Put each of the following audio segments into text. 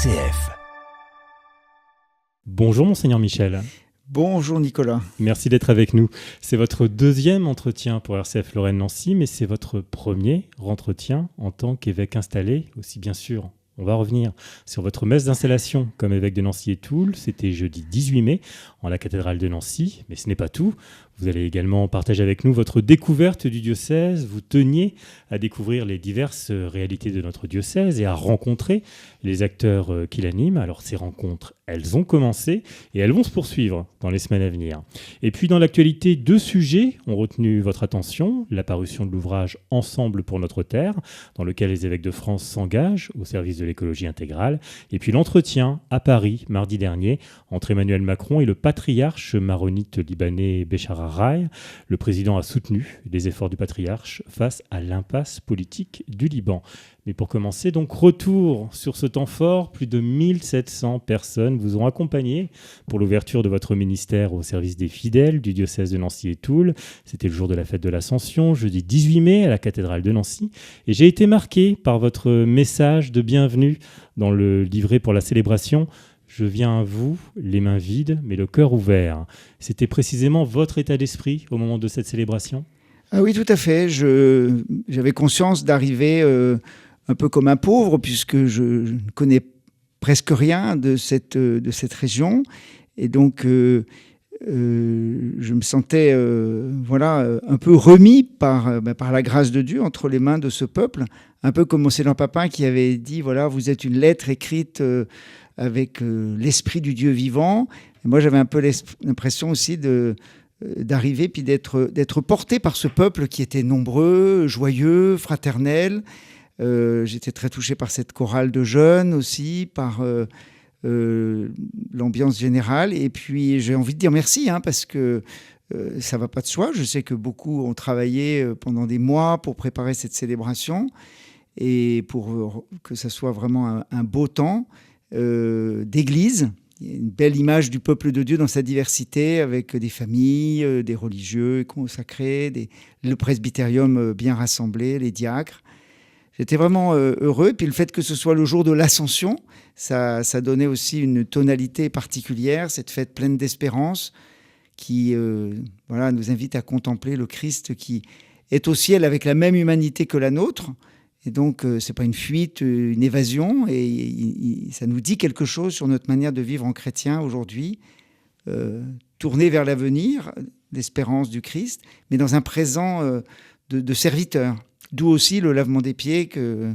RCF. Bonjour Monseigneur Michel. Bonjour Nicolas. Merci d'être avec nous. C'est votre deuxième entretien pour RCF Lorraine-Nancy, mais c'est votre premier entretien en tant qu'évêque installé. Aussi bien sûr, on va revenir sur votre messe d'installation comme évêque de Nancy et Toul. C'était jeudi 18 mai en la cathédrale de Nancy, mais ce n'est pas tout. Vous allez également partager avec nous votre découverte du diocèse. Vous teniez à découvrir les diverses réalités de notre diocèse et à rencontrer les acteurs qui l'animent. Alors ces rencontres, elles ont commencé et elles vont se poursuivre dans les semaines à venir. Et puis dans l'actualité, deux sujets ont retenu votre attention. La parution de l'ouvrage « Ensemble pour notre terre », dans lequel les évêques de France s'engagent au service de l'écologie intégrale. Et puis l'entretien à Paris, mardi dernier, entre Emmanuel Macron et le patriarche maronite libanais Béchar Rai. Le président a soutenu les efforts du patriarche face à l'impasse politique du Liban. Mais pour commencer, donc retour sur ce temps fort. Plus de 1700 personnes vous ont accompagné pour l'ouverture de votre ministère au service des fidèles du diocèse de Nancy et Toul. C'était le jour de la fête de l'Ascension, jeudi 18 mai à la cathédrale de Nancy. Et j'ai été marqué par votre message de bienvenue dans le livret pour la célébration. Je viens à vous, les mains vides, mais le cœur ouvert. C'était précisément votre état d'esprit au moment de cette célébration ? Ah oui, tout à fait. J'avais conscience d'arriver un peu comme un pauvre, puisque je ne connais presque rien de cette région. Et donc, je me sentais un peu remis par la grâce de Dieu entre les mains de ce peuple. Un peu comme Monseigneur Papin qui avait dit, voilà, vous êtes une lettre écrite avec l'esprit du Dieu vivant. Et moi, j'avais un peu l'impression aussi d'arriver puis d'être porté par ce peuple qui était nombreux, joyeux, fraternel. J'étais très touché par cette chorale de jeunes aussi, par l'ambiance générale. Et puis, j'ai envie de dire merci, parce que ça ne va pas de soi. Je sais que beaucoup ont travaillé pendant des mois pour préparer cette célébration et pour que ça soit vraiment un beau temps d'église. Il y a une belle image du peuple de Dieu dans sa diversité, avec des familles, des religieux consacrés, le presbytérium bien rassemblé, les diacres. J'étais vraiment heureux. Et puis le fait que ce soit le jour de l'Ascension, ça donnait aussi une tonalité particulière, cette fête pleine d'espérance qui nous invite à contempler le Christ qui est au ciel avec la même humanité que la nôtre. Et donc, ce n'est pas une fuite, une évasion, et ça nous dit quelque chose sur notre manière de vivre en chrétien aujourd'hui, tourné vers l'avenir, l'espérance du Christ, mais dans un présent de serviteur. D'où aussi le lavement des pieds que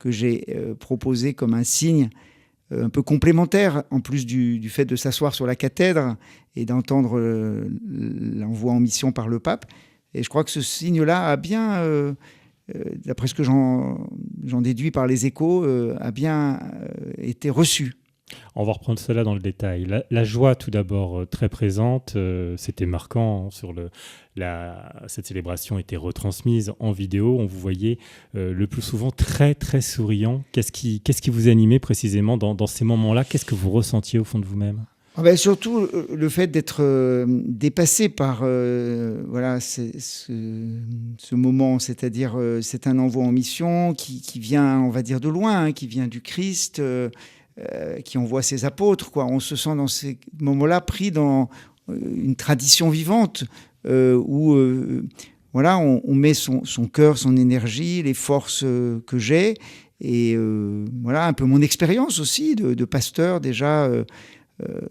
j'ai proposé comme un signe un peu complémentaire, en plus du fait de s'asseoir sur la cathèdre et d'entendre l'envoi en mission par le pape. Et je crois que ce signe-là a bien... d'après ce que j'en déduis par les échos, a bien été reçu. On va reprendre cela dans le détail. La joie, tout d'abord, très présente. C'était marquant. Cette célébration était retransmise en vidéo. On vous voyait le plus souvent très, très souriant. Qu'est-ce qui vous animait précisément dans ces moments-là ? Qu'est-ce que vous ressentiez au fond de vous-même ? Surtout le fait d'être dépassé par ce moment, c'est-à-dire c'est un envoi en mission qui vient, on va dire, de loin, qui vient du Christ, qui envoie ses apôtres. On se sent dans ces moments-là pris dans une tradition vivante où on met son cœur, son énergie, les forces que j'ai et un peu mon expérience aussi de pasteur déjà.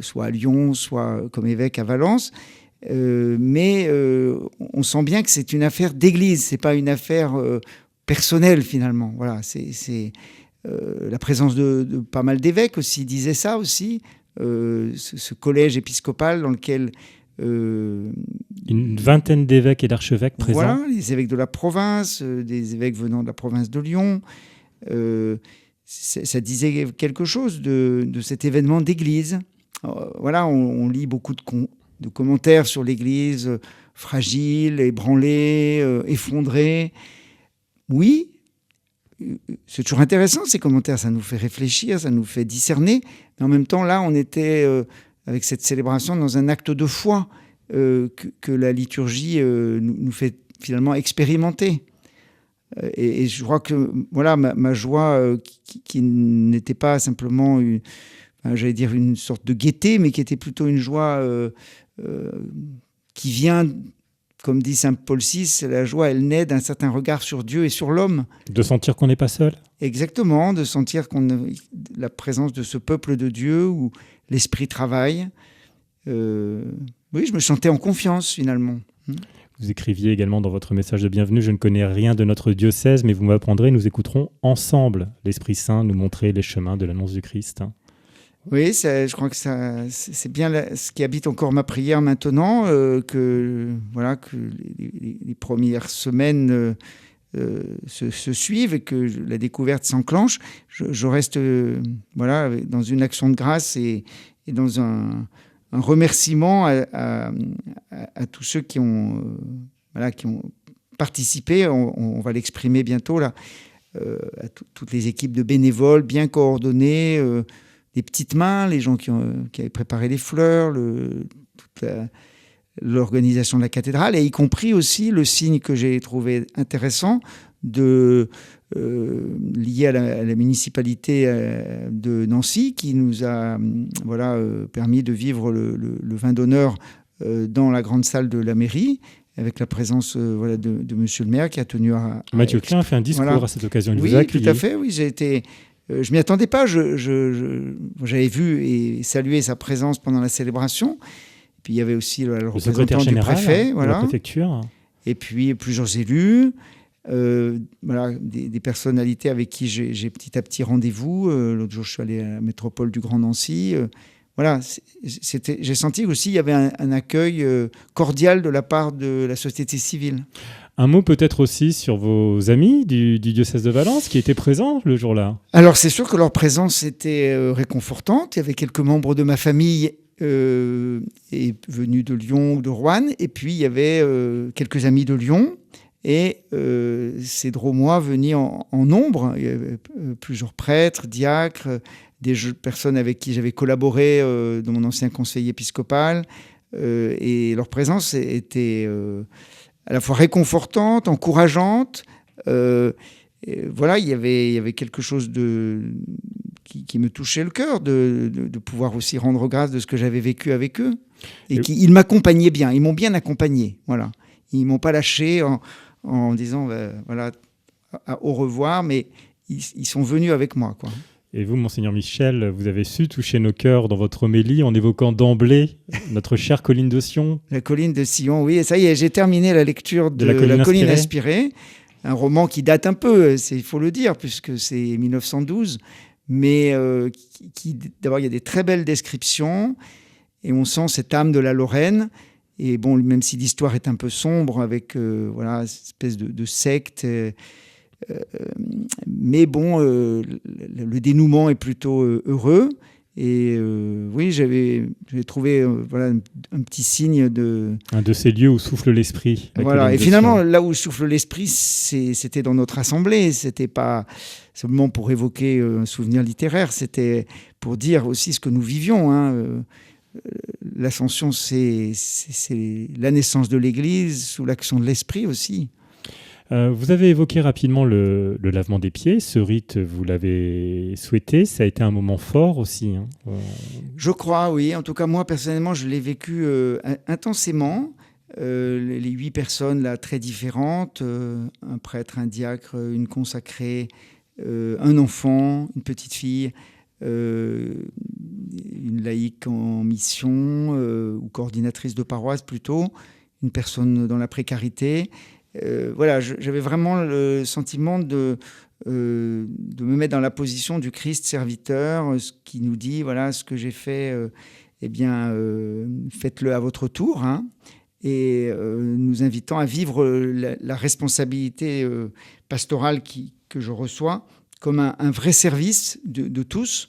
Soit à Lyon, soit comme évêque à Valence. Mais on sent bien que c'est une affaire d'église, c'est pas une affaire personnelle finalement. Voilà, c'est la présence de pas mal d'évêques aussi disait ça aussi. Ce collège épiscopal dans lequel... une vingtaine d'évêques et d'archevêques présents. Voilà, les évêques de la province, des évêques venant de la province de Lyon. Ça disait quelque chose de cet événement d'église. On lit beaucoup de commentaires sur l'église, fragile, ébranlée, effondrée. Oui, c'est toujours intéressant ces commentaires, ça nous fait réfléchir, ça nous fait discerner. Mais en même temps, là, on était avec cette célébration dans un acte de foi que la liturgie nous fait finalement expérimenter. Et je crois que voilà, ma joie, qui n'était pas simplement, j'allais dire, une sorte de gaieté, mais qui était plutôt une joie qui vient, comme dit saint Paul VI, la joie, elle naît d'un certain regard sur Dieu et sur l'homme. De sentir qu'on n'est pas seul. Exactement, de sentir la présence de ce peuple de Dieu où l'esprit travaille. Oui, je me sentais en confiance finalement. Vous écriviez également dans votre message de bienvenue: je ne connais rien de notre diocèse, mais vous m'apprendrez, nous écouterons ensemble l'Esprit Saint nous montrer les chemins de l'annonce du Christ. Oui, je crois que c'est bien ce qui habite encore ma prière maintenant, que les premières semaines se suivent et que la découverte s'enclenche. Je reste dans une action de grâce et dans un remerciement à tous ceux qui ont participé. On va l'exprimer bientôt là, à toutes les équipes de bénévoles bien coordonnées, les petites mains, les gens qui avaient préparé les fleurs, toute l'organisation de la cathédrale, et y compris aussi le signe que j'ai trouvé intéressant lié à la municipalité de Nancy, qui nous a permis de vivre le vin d'honneur dans la grande salle de la mairie, avec la présence de monsieur le maire qui a tenu à... Mathieu Klein a fait un discours à cette occasion. Oui, tout à fait, oui, j'ai été... je m'y attendais pas, j'avais vu et salué sa présence pendant la célébration. Puis il y avait aussi le représentant du préfet, de la préfecture. Et puis plusieurs élus, des personnalités avec qui j'ai petit à petit rendez-vous. L'autre jour, je suis allé à la métropole du Grand Nancy. J'ai senti aussi qu'il y avait un accueil cordial de la part de la société civile. Un mot peut-être aussi sur vos amis du diocèse de Valence qui étaient présents le jour-là. Alors c'est sûr que leur présence était réconfortante. Il y avait quelques membres de ma famille venus de Lyon ou de Roanne, et puis il y avait quelques amis de Lyon, et ces Drômois venus en nombre. Il y avait plusieurs prêtres, diacres, des personnes avec qui j'avais collaboré dans mon ancien conseil épiscopal, et leur présence était à la fois réconfortante, encourageante. Il y avait quelque chose qui me touchait le cœur, de pouvoir aussi rendre grâce de ce que j'avais vécu avec eux. Et ils m'accompagnaient bien, ils m'ont bien accompagné. Voilà. Ils ne m'ont pas lâché en disant au revoir, mais ils sont venus avec moi, quoi. Et vous, Monseigneur Michel, vous avez su toucher nos cœurs dans votre homélie en évoquant d'emblée notre chère colline de Sion. La colline de Sion, oui. Et ça y est, j'ai terminé la lecture de La colline inspirée, un roman qui date un peu, il faut le dire, puisque c'est 1912, mais d'abord, il y a des très belles descriptions, et on sent cette âme de la Lorraine. Et bon, même si l'histoire est un peu sombre, avec cette espèce de secte... mais bon, le dénouement est plutôt heureux. Et oui, j'avais trouvé un petit signe de... Un de ces lieux où souffle l'esprit. Voilà. Et finalement, là où souffle l'esprit, c'était dans notre assemblée. C'était pas seulement pour évoquer un souvenir littéraire, c'était pour dire aussi ce que nous vivions. L'Ascension, c'est la naissance de l'Église sous l'action de l'Esprit aussi. Vous avez évoqué rapidement le lavement des pieds. Ce rite, vous l'avez souhaité. Ça a été un moment fort aussi. Je crois, oui. En tout cas, moi, personnellement, je l'ai vécu intensément. Les 8 personnes là, très différentes. Un prêtre, un diacre, une consacrée, un enfant, une petite fille, une laïque en mission ou coordinatrice de paroisse plutôt, une personne dans la précarité. J'avais vraiment le sentiment de me mettre dans la position du Christ serviteur, ce qui nous dit, voilà, ce que j'ai fait, faites-le à votre tour, hein, et nous invitant à vivre la responsabilité pastorale que je reçois comme un vrai service de tous.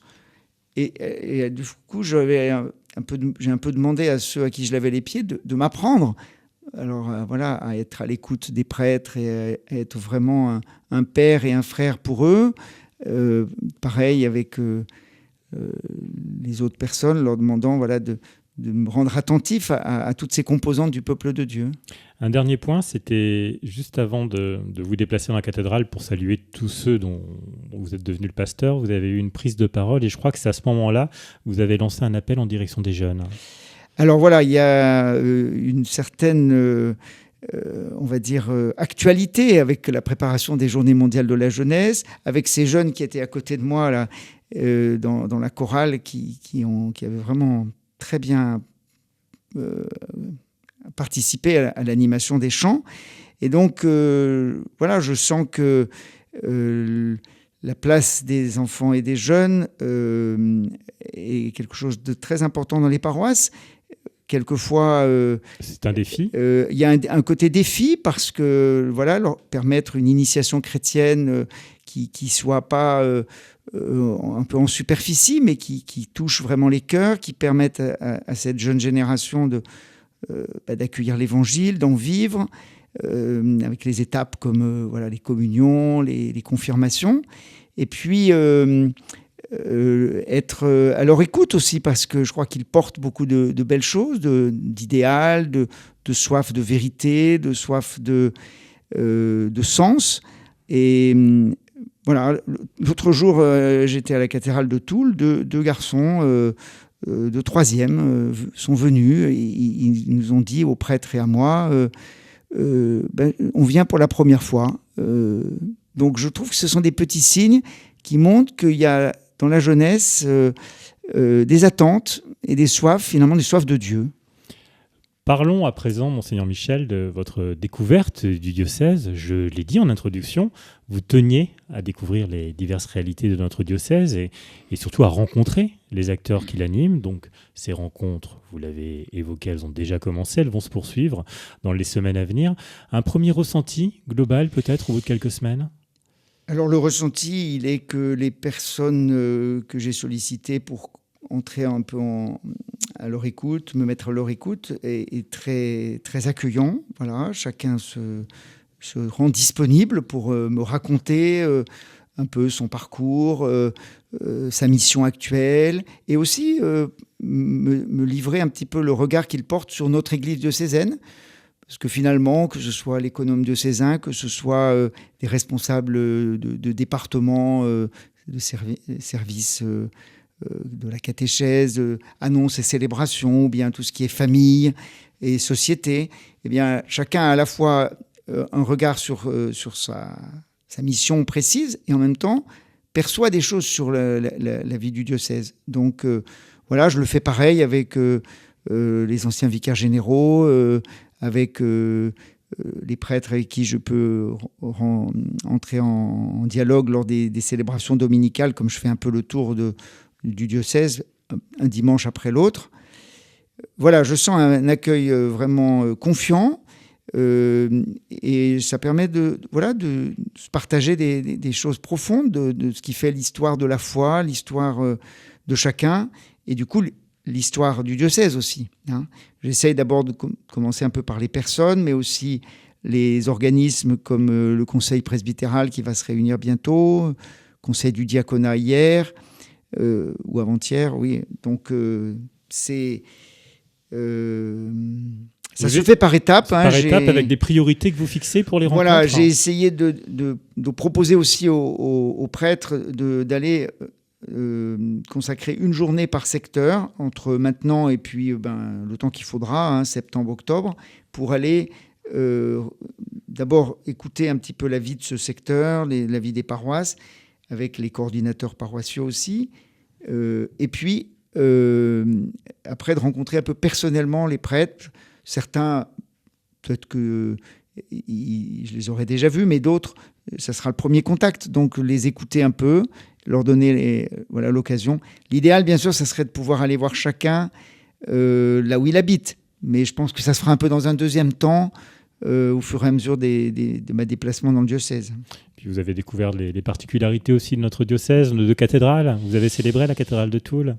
Et du coup, j'ai un peu demandé à ceux à qui je lavais les pieds de m'apprendre. Alors à être à l'écoute des prêtres et à être vraiment un père et un frère pour eux. Pareil avec les autres personnes, leur demandant de me rendre attentif à toutes ces composantes du peuple de Dieu. Un dernier point, c'était juste avant de vous déplacer dans la cathédrale pour saluer tous ceux dont vous êtes devenu le pasteur. Vous avez eu une prise de parole et je crois que c'est à ce moment-là vous avez lancé un appel en direction des jeunes. Alors voilà, il y a une certaine, on va dire, actualité avec la préparation des Journées mondiales de la jeunesse, avec ces jeunes qui étaient à côté de moi là, dans la chorale, qui avaient vraiment très bien participé à l'animation des chants. Et donc, voilà, je sens que la place des enfants et des jeunes est quelque chose de très important dans les paroisses. Quelquefois, c'est un défi. Il y a un côté défi parce que voilà, leur permettre une initiation chrétienne qui soit pas un peu en superficie, mais qui touche vraiment les cœurs, qui permettent à cette jeune génération d'accueillir l'Évangile, d'en vivre, avec les étapes comme voilà, les communions, les confirmations, et puis être à leur écoute aussi, parce que je crois qu'ils portent beaucoup de belles choses, d'idéal, de soif de vérité, de soif de sens. Et voilà, l'autre jour, j'étais à la cathédrale de Toul, deux garçons de 3e sont venus, et ils nous ont dit, aux prêtres et à moi, on vient pour la première fois. Donc je trouve que ce sont des petits signes qui montrent qu'il y a dans la jeunesse des attentes et des soifs, finalement des soifs de Dieu. Parlons à présent, Monseigneur Michel, de votre découverte du diocèse. Je l'ai dit en introduction, vous teniez à découvrir les diverses réalités de notre diocèse et surtout à rencontrer les acteurs qui l'animent. Donc ces rencontres, vous l'avez évoqué, elles ont déjà commencé, elles vont se poursuivre dans les semaines à venir. Un premier ressenti global peut-être au bout de quelques semaines ? Alors le ressenti, il est que les personnes que j'ai sollicitées pour entrer un peu à leur écoute, me mettre à leur écoute, est très, très accueillant. Voilà, chacun se rend disponible pour me raconter un peu son parcours, sa mission actuelle, et aussi me livrer un petit peu le regard qu'il porte sur notre église diocésaine. Parce que finalement, que ce soit l'économe diocésain, que ce soit des responsables de départements, de services de la catéchèse, annonces et célébrations, ou bien tout ce qui est famille et société, eh bien, chacun a à la fois un regard sur sa mission précise et en même temps perçoit des choses sur la vie du diocèse. Donc voilà, je le fais pareil avec les anciens vicaires généraux, avec les prêtres avec qui je peux entrer en dialogue lors des célébrations dominicales, comme je fais un peu le tour du diocèse, un dimanche après l'autre. Voilà, je sens un accueil vraiment confiant, et ça permet de se partager des choses profondes de ce qui fait l'histoire de la foi, l'histoire de chacun, et du coup l'histoire du diocèse aussi. J'essaye d'abord de commencer un peu par les personnes, mais aussi les organismes comme le conseil presbytéral qui va se réunir bientôt, conseil du diaconat hier, ou avant-hier, oui. Donc, ça se fait par étapes. Par étapes, avec des priorités que vous fixez pour les rencontres. Voilà, j'ai essayé de proposer aussi aux prêtres d'aller consacrer une journée par secteur, entre maintenant et puis le temps qu'il faudra, septembre, octobre, pour aller d'abord écouter un petit peu la vie de ce secteur, la vie des paroisses, avec les coordinateurs paroissiaux aussi, et puis après de rencontrer un peu personnellement les prêtres. Certains, peut-être que je les aurais déjà vus, mais d'autres, ça sera le premier contact, donc les écouter un peu, leur donner l'occasion. L'idéal, bien sûr, ça serait de pouvoir aller voir chacun là où il habite, mais je pense que ça se fera un peu dans un deuxième temps, au fur et à mesure de ma déplacement dans le diocèse. Puis vous avez découvert les particularités aussi de notre diocèse, de cathédrale. Vous avez célébré la cathédrale de Toul.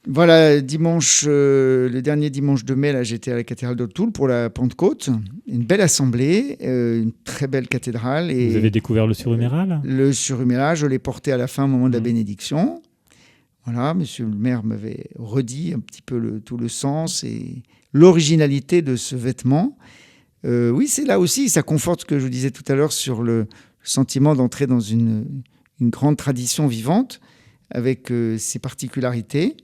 Voilà, dimanche, le dernier dimanche de mai, là, j'étais à la cathédrale de Toul pour la Pentecôte. Une belle assemblée, une très belle cathédrale. Et vous avez découvert le surhuméral ? Le surhuméral, je l'ai porté à la fin au moment de la bénédiction. Voilà, monsieur le maire m'avait redit un petit peu tout le sens et l'originalité de ce vêtement. Oui, c'est là aussi, ça conforte ce que je vous disais tout à l'heure sur le sentiment d'entrer dans une grande tradition vivante avec ses particularités.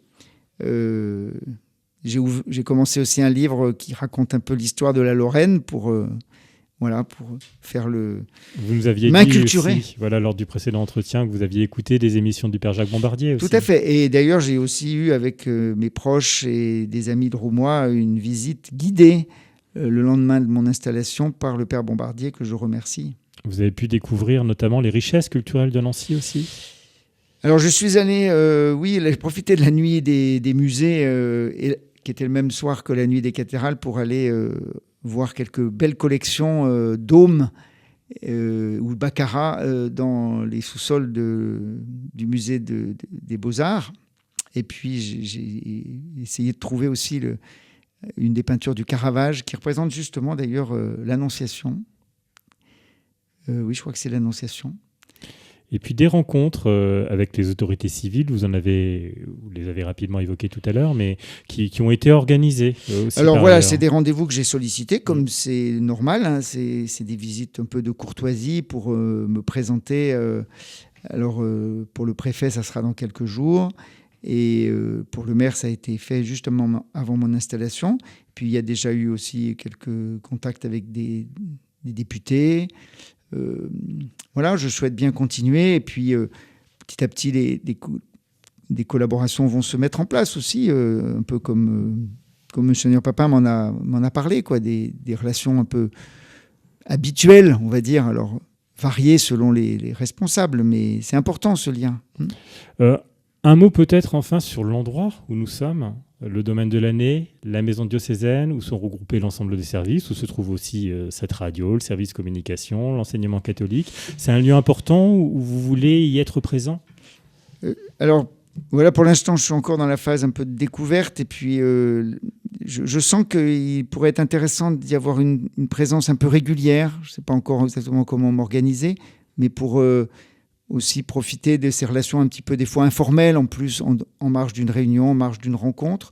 J'ai commencé aussi un livre qui raconte un peu l'histoire de la Lorraine pour faire Vous nous aviez dit aussi, lors du précédent entretien, que vous aviez écouté des émissions du Père Jacques Bombardier aussi. Tout à fait. Et d'ailleurs, j'ai aussi eu avec mes proches et des amis de Roumois une visite guidée le lendemain de mon installation par le Père Bombardier, que je remercie. Vous avez pu découvrir notamment les richesses culturelles de Nancy aussi. Alors, je suis allé, j'ai profité de la nuit des musées, qui était le même soir que la nuit des cathédrales, pour aller voir quelques belles collections d'aumes ou de baccarat dans les sous-sols du musée des Beaux-Arts. Et puis, j'ai essayé de trouver aussi une des peintures du Caravage qui représente justement d'ailleurs l'Annonciation. Oui, je crois que c'est l'Annonciation. Et puis des rencontres avec les autorités civiles, vous les avez rapidement évoquées tout à l'heure, mais qui ont été organisées aussi. Alors voilà, c'est des rendez-vous que j'ai sollicités, comme c'est normal, hein, c'est des visites un peu de courtoisie pour me présenter. Pour le préfet, ça sera dans quelques jours. Et pour le maire, ça a été fait justement avant mon installation. Puis il y a déjà eu aussi quelques contacts avec des députés. Je souhaite bien continuer. Et puis, petit à petit, des collaborations vont se mettre en place aussi, un peu comme Monseigneur Papin m'en a parlé, quoi, des relations un peu habituelles, on va dire. Alors, variées selon les responsables, mais c'est important, ce lien. Un mot peut-être enfin sur l'endroit où nous sommes, le domaine de l'année, la maison diocésaine, où sont regroupés l'ensemble des services, où se trouve aussi cette radio, le service communication, l'enseignement catholique. C'est un lieu important où vous voulez y être présent ? Alors, voilà, pour l'instant, je suis encore dans la phase un peu de découverte. Et puis, je sens qu'il pourrait être intéressant d'y avoir une présence un peu régulière. Je ne sais pas encore exactement comment m'organiser, mais pour aussi profiter de ces relations un petit peu des fois informelles, en plus en marge d'une réunion, en marge d'une rencontre.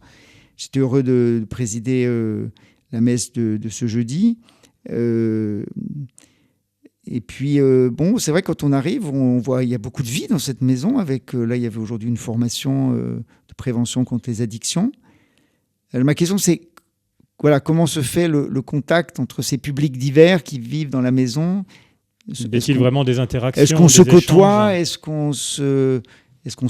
J'étais heureux de présider la messe de ce jeudi. Et puis, c'est vrai, quand on arrive, on voit il y a beaucoup de vie dans cette maison. Là, il y avait aujourd'hui une formation de prévention contre les addictions. Alors, ma question, c'est comment se fait le contact entre ces publics divers qui vivent dans la maison ? Y a-t-il vraiment des interactions ? Est-ce qu'on se côtoie ? Est-ce qu'on se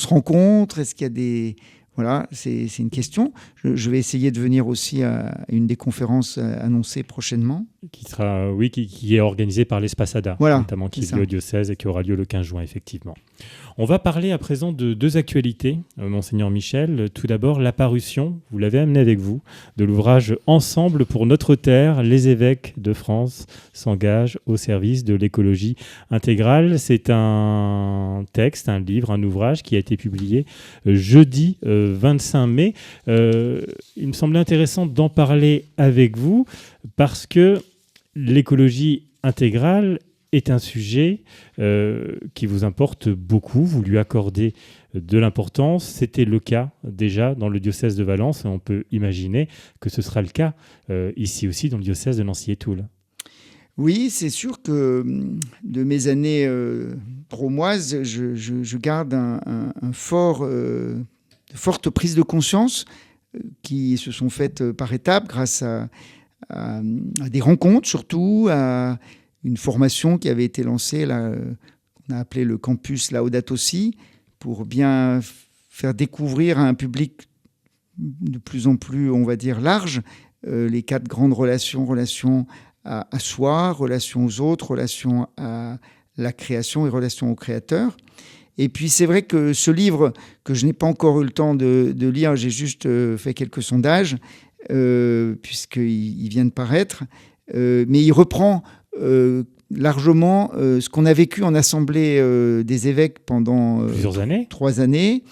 rencontre ? Est-ce qu'il y a des... Voilà, c'est une question. Je vais essayer de venir aussi à une des conférences annoncées prochainement. Qui est organisée par l'Espace Ada, notamment qui est lié au diocèse et qui aura lieu le 15 juin, effectivement. On va parler à présent de deux actualités, Monseigneur Michel. Tout d'abord, la parution, vous l'avez amené avec vous, de l'ouvrage « Ensemble pour notre terre, les évêques de France s'engagent au service de l'écologie intégrale ». C'est un texte, un livre, un ouvrage qui a été publié jeudi 25 mai. Il me semblait intéressant d'en parler avec vous parce que l'écologie intégrale est un sujet qui vous importe beaucoup. Vous lui accordez de l'importance. C'était le cas déjà dans le diocèse de Valence et on peut imaginer que ce sera le cas ici aussi dans le diocèse de Nancy et Toul. Oui, c'est sûr que de mes années drômoises, je garde de fortes prises de conscience qui se sont faites par étapes grâce à des rencontres, surtout à une formation qui avait été lancée, qu'on a appelé le campus Laudato Si, pour bien faire découvrir à un public de plus en plus, on va dire, large, les 4 grandes relations à soi, relations aux autres, relations à la création et relations au créateur. Et puis c'est vrai que ce livre, que je n'ai pas encore eu le temps de lire, j'ai juste fait quelques sondages, puisqu'il vient de paraître, mais il reprend largement ce qu'on a vécu en assemblée des évêques pendant plusieurs années. 3 années,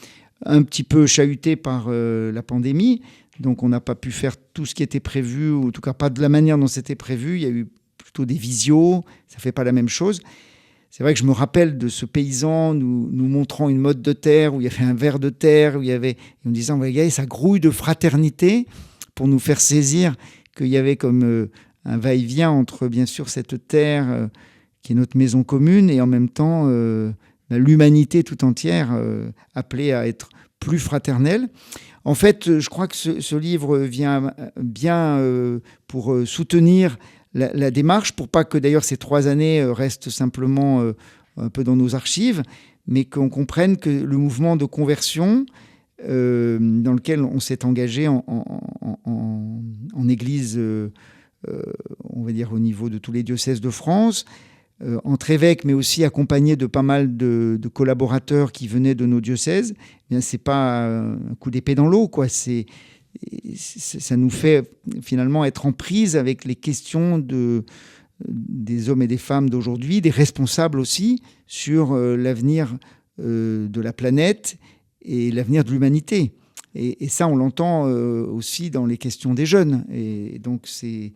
un petit peu chahuté par la pandémie. Donc on n'a pas pu faire tout ce qui était prévu, ou en tout cas pas de la manière dont c'était prévu. Il y a eu plutôt des visios, ça ne fait pas la même chose. c'est vrai que je me rappelle de ce paysan nous montrant une motte de terre où il y avait un ver de terre, où il y avait, et en disant, regardez, ça grouille de fraternité, pour nous faire saisir qu'il y avait comme un va-et-vient entre, bien sûr, cette terre qui est notre maison commune, et en même temps, l'humanité tout entière appelée à être plus fraternelle. En fait, je crois que ce livre vient bien pour soutenir la démarche, pour pas que d'ailleurs ces 3 années restent simplement un peu dans nos archives, mais qu'on comprenne que le mouvement de conversion dans lequel on s'est engagé en Église, on va dire au niveau de tous les diocèses de France, entre évêques, mais aussi accompagné de pas mal de collaborateurs qui venaient de nos diocèses, eh bien, c'est pas un coup d'épée dans l'eau, quoi. Ça nous fait finalement être en prise avec les questions des hommes et des femmes d'aujourd'hui, des responsables aussi, sur l'avenir de la planète et l'avenir de l'humanité. Et ça, on l'entend aussi dans les questions des jeunes. Et donc, c'est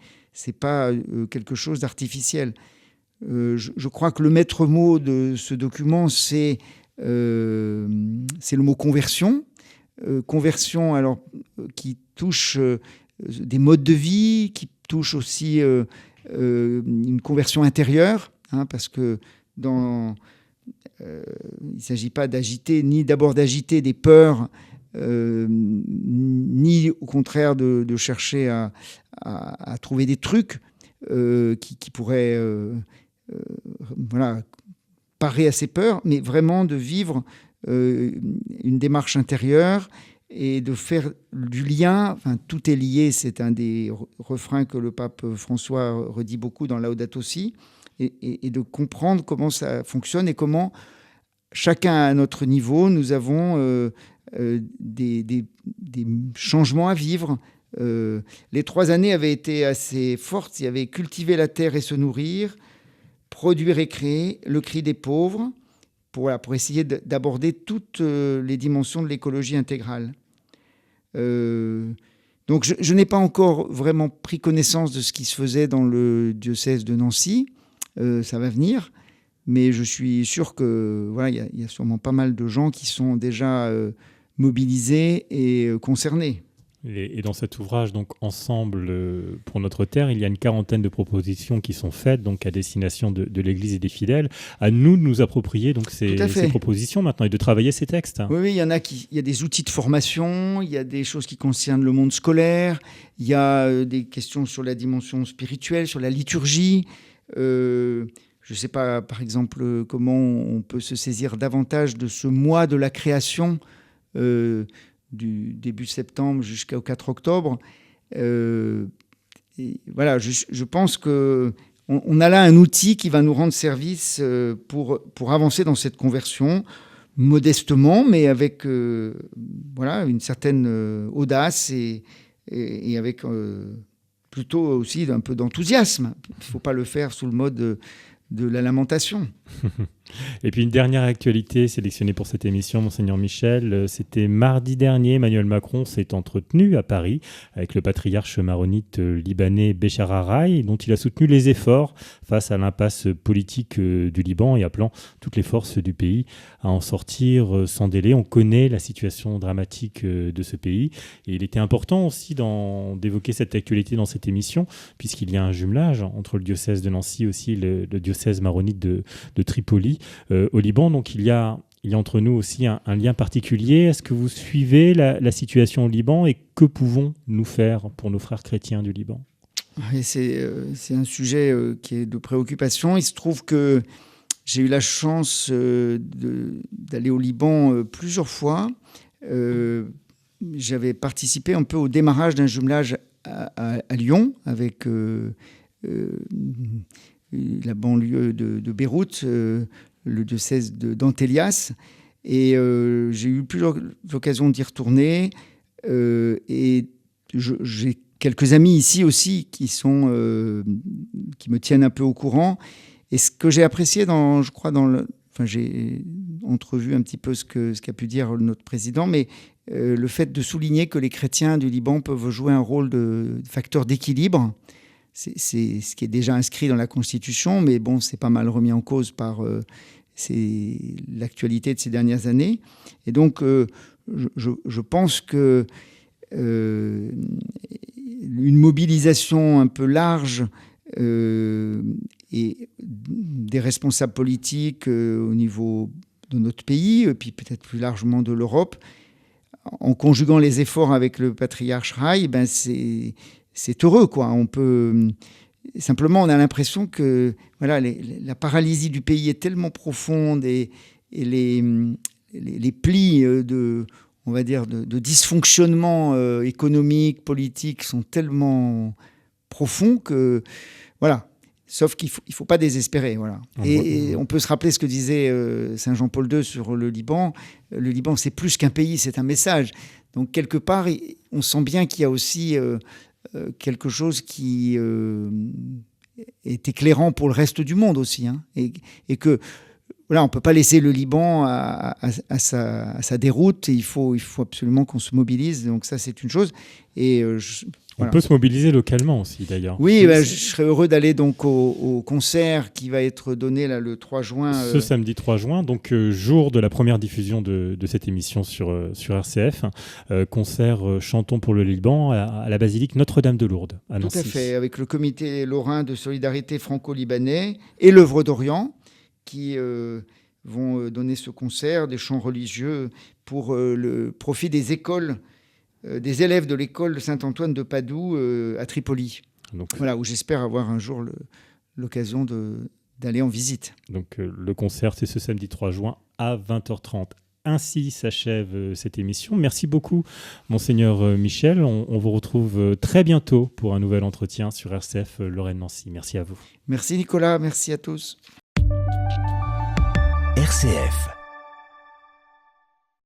pas quelque chose d'artificiel. Je crois que le maître mot de ce document, c'est le mot conversion. Conversion, alors, qui touche des modes de vie, qui touche aussi une conversion intérieure, hein, parce que il ne s'agit pas d'abord d'agiter des peurs, ni au contraire de chercher à trouver des trucs qui pourraient parer à ces peurs, mais vraiment de vivre une démarche intérieure et de faire du lien. Enfin, tout est lié, c'est un des refrains que le pape François redit beaucoup dans Laudato Si, et de comprendre comment ça fonctionne et comment chacun à notre niveau, nous avons des changements à vivre. Les 3 années avaient été assez fortes. Il y avait cultiver la terre et se nourrir, produire et créer, le cri des pauvres, pour essayer d'aborder toutes les dimensions de l'écologie intégrale. Donc je n'ai pas encore vraiment pris connaissance de ce qui se faisait dans le diocèse de Nancy. Ça va venir. Mais je suis sûr que il y a sûrement pas mal de gens qui sont déjà mobilisés et concernés. Et dans cet ouvrage, donc Ensemble pour notre terre, il y a une 40aine de propositions qui sont faites donc à destination de l'Église et des fidèles. À nous de nous approprier donc ces propositions maintenant et de travailler ces textes. Oui, il y a des outils de formation, il y a des choses qui concernent le monde scolaire, il y a des questions sur la dimension spirituelle, sur la liturgie. Je ne sais pas, par exemple, comment on peut se saisir davantage de ce mois de la création du début septembre jusqu'au 4 octobre. Je pense qu'on a là un outil qui va nous rendre service pour avancer dans cette conversion, modestement, mais avec une certaine audace et avec plutôt aussi un peu d'enthousiasme. Il ne faut pas le faire sous le mode de la lamentation. Et puis une dernière actualité sélectionnée pour cette émission, Monseigneur Michel, c'était mardi dernier, Emmanuel Macron s'est entretenu à Paris avec le patriarche maronite libanais Béchar Haraï, dont il a soutenu les efforts face à l'impasse politique du Liban et appelant toutes les forces du pays à en sortir sans délai. On connaît la situation dramatique de ce pays et il était important aussi d'évoquer cette actualité dans cette émission, puisqu'il y a un jumelage entre le diocèse de Nancy et aussi le diocèse maronite de Tripoli au Liban. Donc il y a entre nous aussi un lien particulier. Est-ce que vous suivez la situation au Liban et que pouvons-nous faire pour nos frères chrétiens du Liban ? Oui, c'est un sujet qui est de préoccupation. Il se trouve que j'ai eu la chance d'aller au Liban plusieurs fois. J'avais participé un peu au démarrage d'un jumelage à Lyon avec la banlieue de Beyrouth, le diocèse d'Antélias. Et j'ai eu plusieurs occasions d'y retourner. Et j'ai quelques amis ici aussi qui me tiennent un peu au courant. Et ce que j'ai apprécié j'ai entrevu un petit peu ce qu'a pu dire notre président, mais le fait de souligner que les chrétiens du Liban peuvent jouer un rôle de facteur d'équilibre. c'est ce qui est déjà inscrit dans la Constitution, mais bon, c'est pas mal remis en cause par l'actualité de ces dernières années. Et donc, je pense que une mobilisation un peu large et des responsables politiques au niveau de notre pays, et puis peut-être plus largement de l'Europe, en conjuguant les efforts avec le patriarche Rai, ben c'est heureux, quoi. Simplement, on a l'impression que voilà, la paralysie du pays est tellement profonde et les plis on va dire, de dysfonctionnement économique, politique sont tellement profonds que voilà. Sauf qu'il faut pas désespérer, voilà. Et on peut se rappeler ce que disait Saint Jean-Paul II sur le Liban. Le Liban, c'est plus qu'un pays, c'est un message. Donc quelque part, on sent bien qu'il y a aussi quelque chose qui est éclairant pour le reste du monde aussi, hein, et que voilà, on peut pas laisser le Liban à sa déroute. Et il faut absolument qu'on se mobilise. Donc ça, c'est une chose. Et on peut se mobiliser localement aussi, d'ailleurs. Oui, je serais heureux d'aller donc au concert qui va être donné là, le 3 juin. Ce samedi 3 juin, donc jour de la première diffusion de cette émission sur RCF. Concert Chantons pour le Liban à la basilique Notre-Dame de Lourdes, à Nancy. Tout à fait, avec le comité lorrain de solidarité franco-libanais et l'œuvre d'Orient qui vont donner ce concert, des chants religieux pour le profit des écoles, des élèves de l'école Saint-Antoine de Padoue à Tripoli. Donc, voilà, où j'espère avoir un jour l'occasion d'aller en visite. Donc le concert, c'est ce samedi 3 juin à 20h30. Ainsi s'achève cette émission. Merci beaucoup, Monseigneur Michel. On vous retrouve très bientôt pour un nouvel entretien sur RCF Lorraine-Nancy. Merci à vous. Merci Nicolas, merci à tous. RCF.